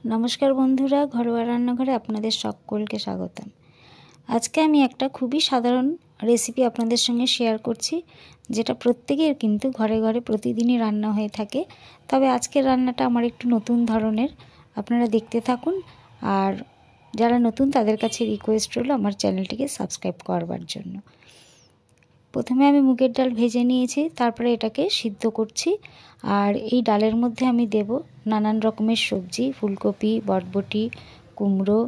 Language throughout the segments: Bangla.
नमस्कार बंधुरा घरोया रान्नाघरे आपनादेर सकलके स्वागतम। आज के आमी एकटा खूबई साधारण रेसिपि आपनादेर संगे शेयर करछि, जेटा प्रत्येकेर किन्तु घरे घरे प्रतिदिनई रान्ना हये थाके। तबे आजकेर रान्नाटा आमार एकटु नतुन धरनेर, आपनारा देखते थाकुन। आर जारा नतुन तादेर काछे रिक्वेस्ट रइलो आमार चैनेलटिके सबस्क्राइब करबार जन्य। प्रथमे आमी मुगेर डाल भेजे निয়েছি, तारपरे एटाके सिद्ध करछि। और ये डालेर मध्य आमी देब नानान रकमेर सब्जी, फुलकपि, बरबटी, कुमड़ो,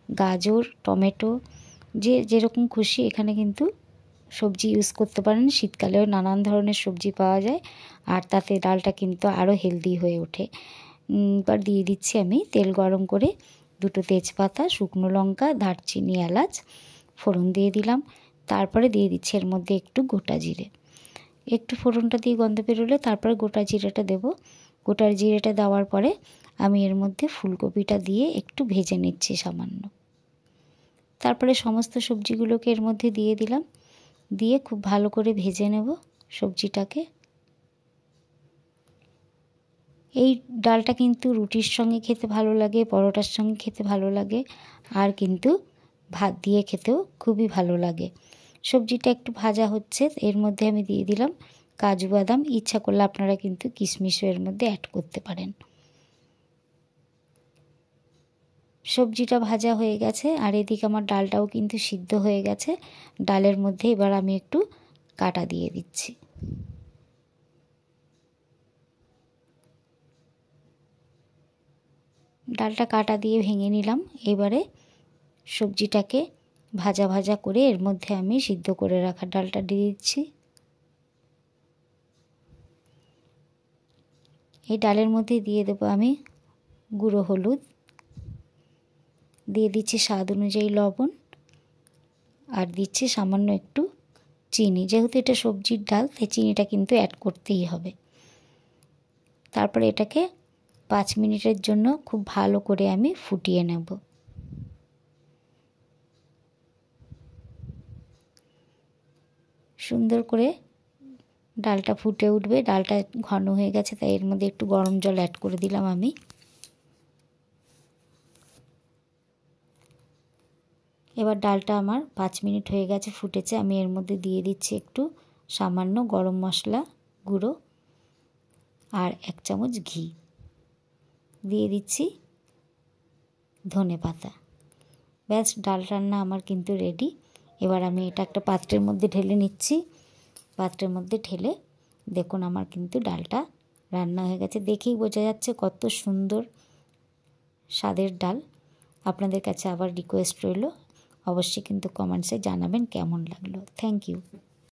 गाजर, टमेटो, जे जेरकम खुशी एखाने किन्तु सब्जी यूज करते पारेन। शीतकालेও नानान धरनेर सब्जी पाওয়া যায় আর তাতে ডালটা কিন্তু আরও হেলদি হয়ে ওঠে। এবার দিয়ে দিচ্ছি আমি তেল গরম করে দুটো তেজপাতা, শুকনো লঙ্কা, দারচিনি, এলাচ ফোড়ন দিয়ে দিলাম। তারপরে দিয়ে দিচ্ছি এর মধ্যে একটু গোটা জিরে। একটু ফোড়নটা দিয়ে গন্ধ বেরোলে তারপরে গোটা জিরেটা দেব। গোটা জিরেটা দেওয়ার পরে আমি এর মধ্যে ফুলকপিটা দিয়ে একটু ভেজে নিচ্ছি সামান্য। তারপরে সমস্ত সবজিগুলোকে এর মধ্যে দিয়ে দিলাম, দিয়ে খুব ভালো করে ভেজে নেব সবজিটাকে। এই ডালটা কিন্তু রুটির সঙ্গে খেতে ভালো লাগে, পরোটার সঙ্গে খেতে ভালো লাগে, আর কিন্তু ভাত দিয়ে খেতেও খুবই ভালো লাগে। সবজিটা একটু ভাজা হচ্ছে, এর মধ্যে আমি দিয়ে দিলাম কাজু বাদাম। ইচ্ছা করলে আপনারা কিন্তু কিশমিশও এর মধ্যে অ্যাড করতে পারেন। সবজিটা ভাজা হয়ে গেছে আর এদিকে আমার ডালটাও কিন্তু সিদ্ধ হয়ে গেছে। ডালের মধ্যে এবার আমি একটু কাটা দিয়ে দিচ্ছি। ডালটা কাটা দিয়ে ভেঙে নিলাম। এবারে সবজিটাকে ভাজা ভাজা করে এর মধ্যে আমি সিদ্ধ করে রাখা ডালটা দিয়ে দিচ্ছি। এই ডালের মধ্যে দিয়ে দেবো আমি গুঁড়ো হলুদ, দিয়ে দিচ্ছি স্বাদ অনুযায়ী লবণ, আর দিচ্ছি সামান্য একটু চিনি। যেহেতু এটা সবজির ডাল তাই চিনিটা কিন্তু অ্যাড করতেই হবে। তারপরে এটাকে 5 মিনিটের জন্য খুব ভালো করে আমি ফুটিয়ে নেব। সুন্দর করে ডালটা ফুটে উঠবে। ডালটা ঘন হয়ে গেছে তাই এর মধ্যে একটু গরম জল অ্যাড করে দিলাম আমি। এবার ডালটা আমার 5 মিনিট হয়ে গেছে, ফুটেছে। আমি এর মধ্যে দিয়ে দিচ্ছি একটু সামান্য গরম মশলা গুঁড়ো আর 1 চামচ ঘি, দিয়ে দিচ্ছি ধনে পাতা। ব্যাস, ডাল রান্না আমার কিন্তু রেডি। এবার আমি এটা একটা পাত্রের মধ্যে ঢেলে নিচ্ছি। পাত্রের মধ্যে ঢেলে দেখুন আমার কিন্তু ডালটা রান্না হয়ে গেছে। দেখেই বোঝা যাচ্ছে কত সুন্দর স্বাদের ডাল। আপনাদের কাছে আবার রিকোয়েস্ট রইল, অবশ্যই কিন্তু কমেন্টসে জানাবেন কেমন লাগলো। Thank you.